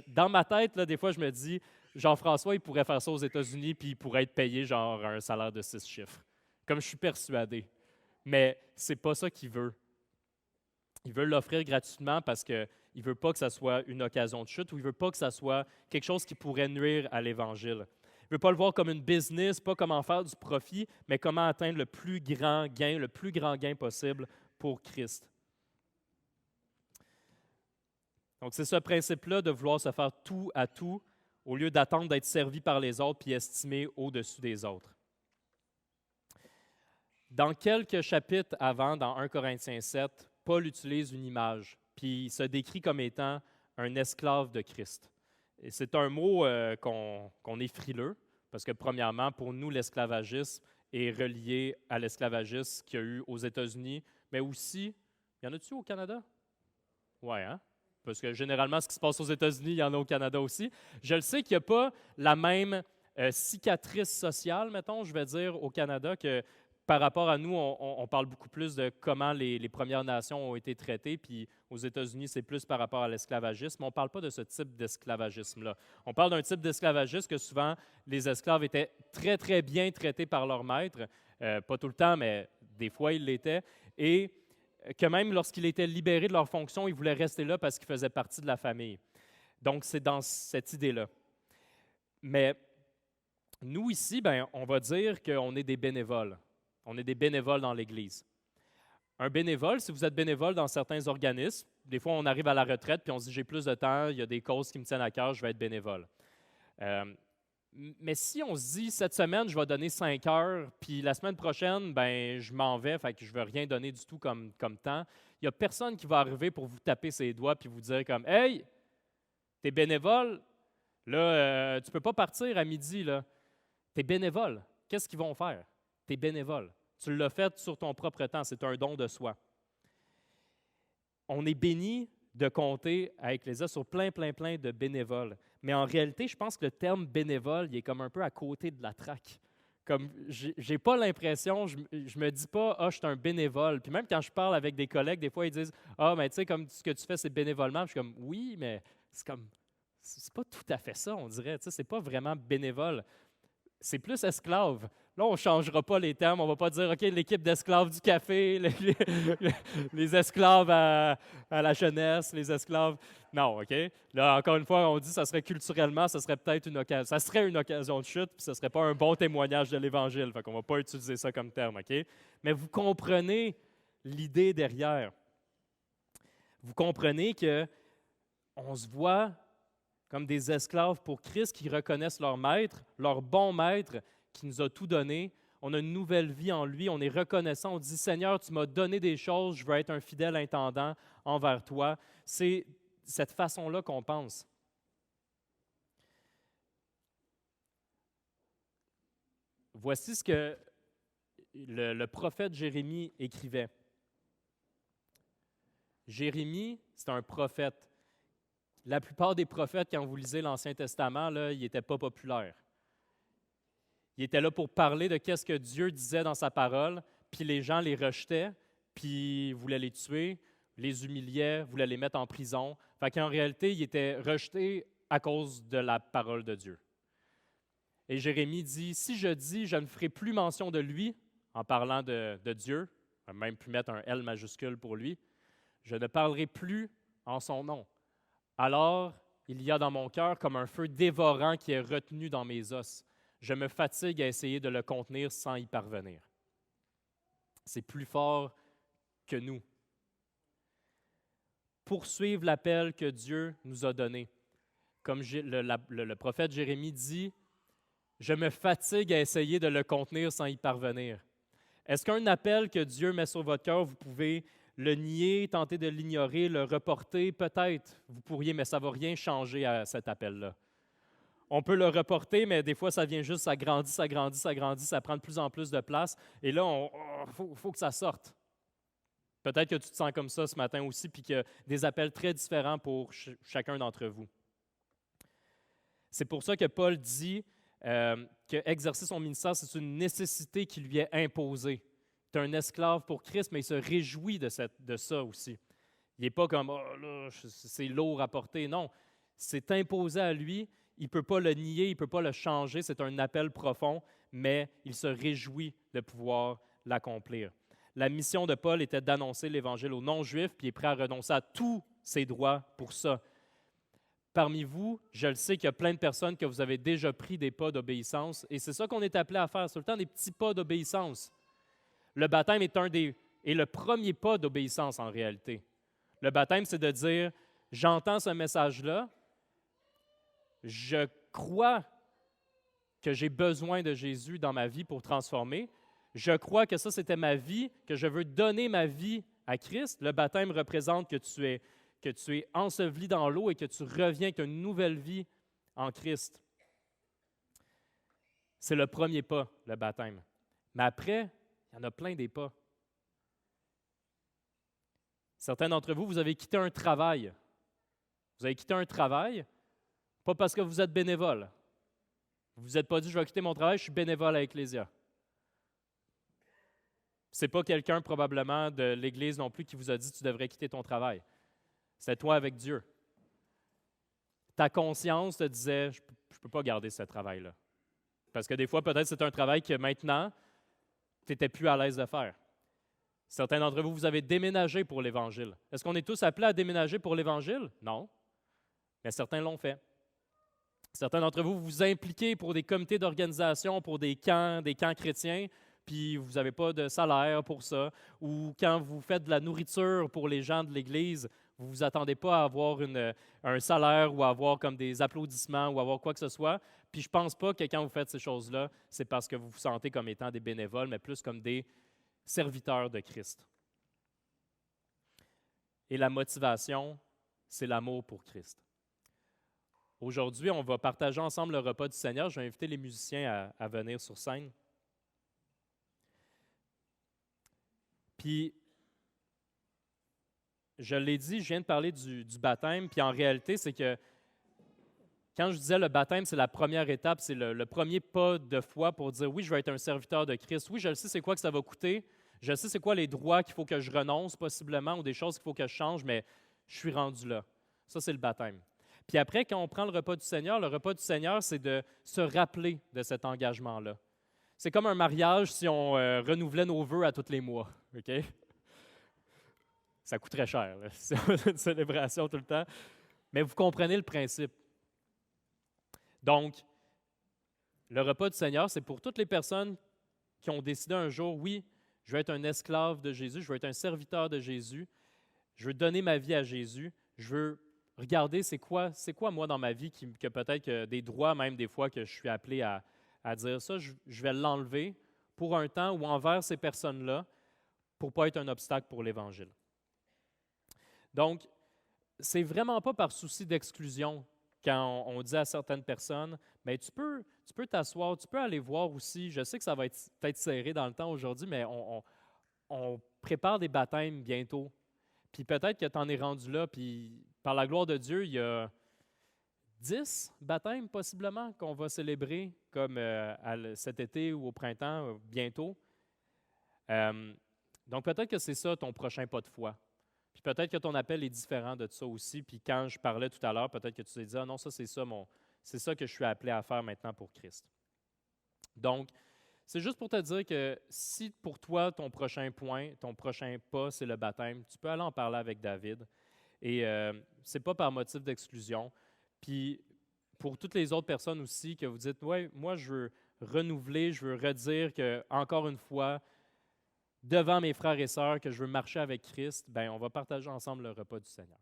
dans ma tête, là, des fois, je me dis, Jean-François, il pourrait faire ça aux États-Unis, puis il pourrait être payé genre un salaire de 6 chiffres. Comme je suis persuadé. Mais c'est pas ça qu'il veut. Il veut l'offrir gratuitement parce qu'il ne veut pas que ça soit une occasion de chute ou il ne veut pas que ça soit quelque chose qui pourrait nuire à l'Évangile. Il ne veut pas le voir comme une business, pas comment faire du profit, mais comment atteindre le plus grand gain possible pour Christ. Donc, c'est ce principe-là de vouloir se faire tout à tout au lieu d'attendre d'être servi par les autres puis estimé au-dessus des autres. Dans quelques chapitres avant, dans 1 Corinthiens 7, Paul utilise une image, puis il se décrit comme étant un esclave de Christ. Et c'est un mot qu'on est frileux, parce que premièrement, pour nous, l'esclavagisme est relié à l'esclavagisme qu'il y a eu aux États-Unis, mais aussi, y en a-tu au Canada? Oui, hein? Parce que généralement, ce qui se passe aux États-Unis, il y en a au Canada aussi. Je le sais qu'il n'y a pas la même cicatrice sociale, mettons, je vais dire, au Canada, que par rapport à nous, on parle beaucoup plus de comment les Premières Nations ont été traitées, puis aux États-Unis, c'est plus par rapport à l'esclavagisme. On ne parle pas de ce type d'esclavagisme-là. On parle d'un type d'esclavagisme que souvent, les esclaves étaient très, très bien traités par leur maître. Pas tout le temps, mais des fois, ils l'étaient. Et que même lorsqu'ils étaient libérés de leurs fonctions, ils voulaient rester là parce qu'ils faisaient partie de la famille. Donc, c'est dans cette idée-là. Mais nous, ici, on va dire qu'on est des bénévoles. On est des bénévoles dans l'Église. Un bénévole, si vous êtes bénévole dans certains organismes, des fois, on arrive à la retraite puis on se dit « j'ai plus de temps, il y a des causes qui me tiennent à cœur, je vais être bénévole ». Mais si on se dit « cette semaine, je vais donner 5 heures, puis la semaine prochaine, je m'en vais, fait que je ne veux rien donner du tout comme temps », il n'y a personne qui va arriver pour vous taper ses doigts puis vous dire comme « Hey, t'es bénévole, là, tu ne peux pas partir à midi, là. T'es bénévole. Qu'est-ce qu'ils vont faire? T'es bénévole. Tu l'as fait sur ton propre temps, c'est un don de soi. » On est béni de compter avec l'Église sur plein de bénévoles. Mais en réalité, je pense que le terme bénévole, il est comme un peu à côté de la traque. Comme, j'ai pas l'impression, je me dis pas « Ah, je suis un bénévole ». Puis même quand je parle avec des collègues, des fois, ils disent « Ah, mais tu sais, comme ce que tu fais, c'est bénévolement ». Je suis comme « Oui, mais c'est pas tout à fait ça, on dirait. Tu sais, c'est pas vraiment bénévole. C'est plus esclave. » Là, on ne changera pas les termes. On ne va pas dire, OK, l'équipe d'esclaves du café, les esclaves à la jeunesse, les esclaves. Non, OK? Là, encore une fois, on dit que ça serait culturellement, ça serait peut-être une occasion. Ça serait une occasion de chute, puis ce ne serait pas un bon témoignage de l'Évangile. Fait qu'on ne va pas utiliser ça comme terme, OK? Mais vous comprenez l'idée derrière. Vous comprenez qu'on se voit comme des esclaves pour Christ qui reconnaissent leur maître, leur bon maître, qui nous a tout donné. On a une nouvelle vie en lui, on est reconnaissant, on dit « Seigneur, tu m'as donné des choses, je veux être un fidèle intendant envers toi. » C'est cette façon-là qu'on pense. Voici ce que le prophète Jérémie écrivait. Jérémie, c'est un prophète. La plupart des prophètes, quand vous lisez l'Ancien Testament, là, ils n'étaient pas populaires. Il était là pour parler de ce que Dieu disait dans sa parole, puis les gens les rejetaient, puis voulaient les tuer, les humiliaient, voulaient les mettre en prison. Fait qu'en réalité, il était rejeté à cause de la parole de Dieu. Et Jérémie dit, « Si je dis, je ne ferai plus mention de lui, en parlant de Dieu, on va même pu mettre un L majuscule pour lui, je ne parlerai plus en son nom. Alors, il y a dans mon cœur comme un feu dévorant qui est retenu dans mes os. Je me fatigue à essayer de le contenir sans y parvenir. » C'est plus fort que nous. Poursuivre l'appel que Dieu nous a donné. Comme le prophète Jérémie dit, « Je me fatigue à essayer de le contenir sans y parvenir. » Est-ce qu'un appel que Dieu met sur votre cœur, vous pouvez le nier, tenter de l'ignorer, le reporter? Peut-être, vous pourriez, mais ça ne va rien changer à cet appel-là. On peut le reporter, mais des fois, ça vient juste, ça grandit, ça prend de plus en plus de place. Et là, faut que ça sorte. Peut-être que tu te sens comme ça ce matin aussi, puis qu'il y a des appels très différents pour chacun d'entre vous. C'est pour ça que Paul dit qu'exercer son ministère, c'est une nécessité qui lui est imposée. Tu es un esclave pour Christ, mais il se réjouit de ça aussi. Il n'est pas comme « oh là, c'est lourd à porter ». Non, c'est imposé à lui. Il ne peut pas le nier, il ne peut pas le changer. C'est un appel profond, mais il se réjouit de pouvoir l'accomplir. La mission de Paul était d'annoncer l'Évangile aux non-juifs, puis il est prêt à renoncer à tous ses droits pour ça. Parmi vous, je le sais qu'il y a plein de personnes que vous avez déjà pris des pas d'obéissance, et c'est ça qu'on est appelé à faire, c'est tout le temps des petits pas d'obéissance. Le baptême est le premier pas d'obéissance en réalité. Le baptême, c'est de dire « j'entends ce message-là, je crois que j'ai besoin de Jésus dans ma vie pour transformer. Je crois que ça, c'était ma vie, que je veux donner ma vie à Christ. » Le baptême représente que tu es enseveli dans l'eau et que tu reviens avec une nouvelle vie en Christ. C'est le premier pas, le baptême. Mais après, il y en a plein des pas. Certains d'entre vous, vous avez quitté un travail. Vous avez quitté un travail, pas parce que vous êtes bénévole. Vous ne vous êtes pas dit, je vais quitter mon travail, je suis bénévole à Ecclésia. C'est pas quelqu'un probablement de l'Église non plus qui vous a dit tu devrais quitter ton travail. C'est toi avec Dieu. Ta conscience te disait je ne peux pas garder ce travail-là. Parce que des fois, peut-être c'est un travail que maintenant, tu n'étais plus à l'aise de faire. Certains d'entre vous, vous avez déménagé pour l'Évangile. Est-ce qu'on est tous appelés à déménager pour l'Évangile? Non. Mais certains l'ont fait. Certains d'entre vous vous impliquez pour des comités d'organisation, pour des camps chrétiens, puis vous n'avez pas de salaire pour ça. Ou quand vous faites de la nourriture pour les gens de l'Église, vous ne vous attendez pas à avoir un salaire ou à avoir comme des applaudissements ou à avoir quoi que ce soit. Puis je ne pense pas que quand vous faites ces choses-là, c'est parce que vous vous sentez comme étant des bénévoles, mais plus comme des serviteurs de Christ. Et la motivation, c'est l'amour pour Christ. Aujourd'hui, on va partager ensemble le repas du Seigneur. Je vais inviter les musiciens à venir sur scène. Puis, je l'ai dit, je viens de parler du baptême, puis en réalité, c'est que quand je disais le baptême, c'est la première étape, c'est le premier pas de foi pour dire oui, je vais être un serviteur de Christ. Oui, je le sais, c'est quoi que ça va coûter. Je sais, c'est quoi les droits qu'il faut que je renonce possiblement ou des choses qu'il faut que je change, mais je suis rendu là. Ça, c'est le baptême. Puis après, quand on prend le repas du Seigneur, c'est de se rappeler de cet engagement-là. C'est comme un mariage si on renouvelait nos vœux à tous les mois. OK? Ça coûterait cher, là, si on a une célébration tout le temps. Mais vous comprenez le principe. Donc, le repas du Seigneur, c'est pour toutes les personnes qui ont décidé un jour, oui, je veux être un esclave de Jésus, je veux être un serviteur de Jésus, je veux donner ma vie à Jésus, je veux regarder c'est quoi moi dans ma vie que peut-être que des droits même des fois que je suis appelé à dire ça, je vais l'enlever pour un temps ou envers ces personnes-là pour ne pas être un obstacle pour l'Évangile. Donc, c'est vraiment pas par souci d'exclusion quand on dit à certaines personnes, mais tu peux t'asseoir, tu peux aller voir aussi, je sais que ça va être peut-être serré dans le temps aujourd'hui, mais on prépare des baptêmes bientôt. Puis peut-être que tu en es rendu là, puis par la gloire de Dieu, il y a 10 baptêmes possiblement qu'on va célébrer comme cet été ou au printemps bientôt. Donc peut-être que c'est ça ton prochain pas de foi. Puis peut-être que ton appel est différent de ça aussi. Puis quand je parlais tout à l'heure, peut-être que tu t'es dit, ah non, ça c'est ça que je suis appelé à faire maintenant pour Christ. Donc, c'est juste pour te dire que si pour toi, ton prochain point, ton prochain pas, c'est le baptême, tu peux aller en parler avec David. Et ce n'est pas par motif d'exclusion. Puis pour toutes les autres personnes aussi que vous dites, ouais, moi je veux renouveler, je veux redire que encore une fois, devant mes frères et sœurs, que je veux marcher avec Christ, bien, on va partager ensemble le repas du Seigneur.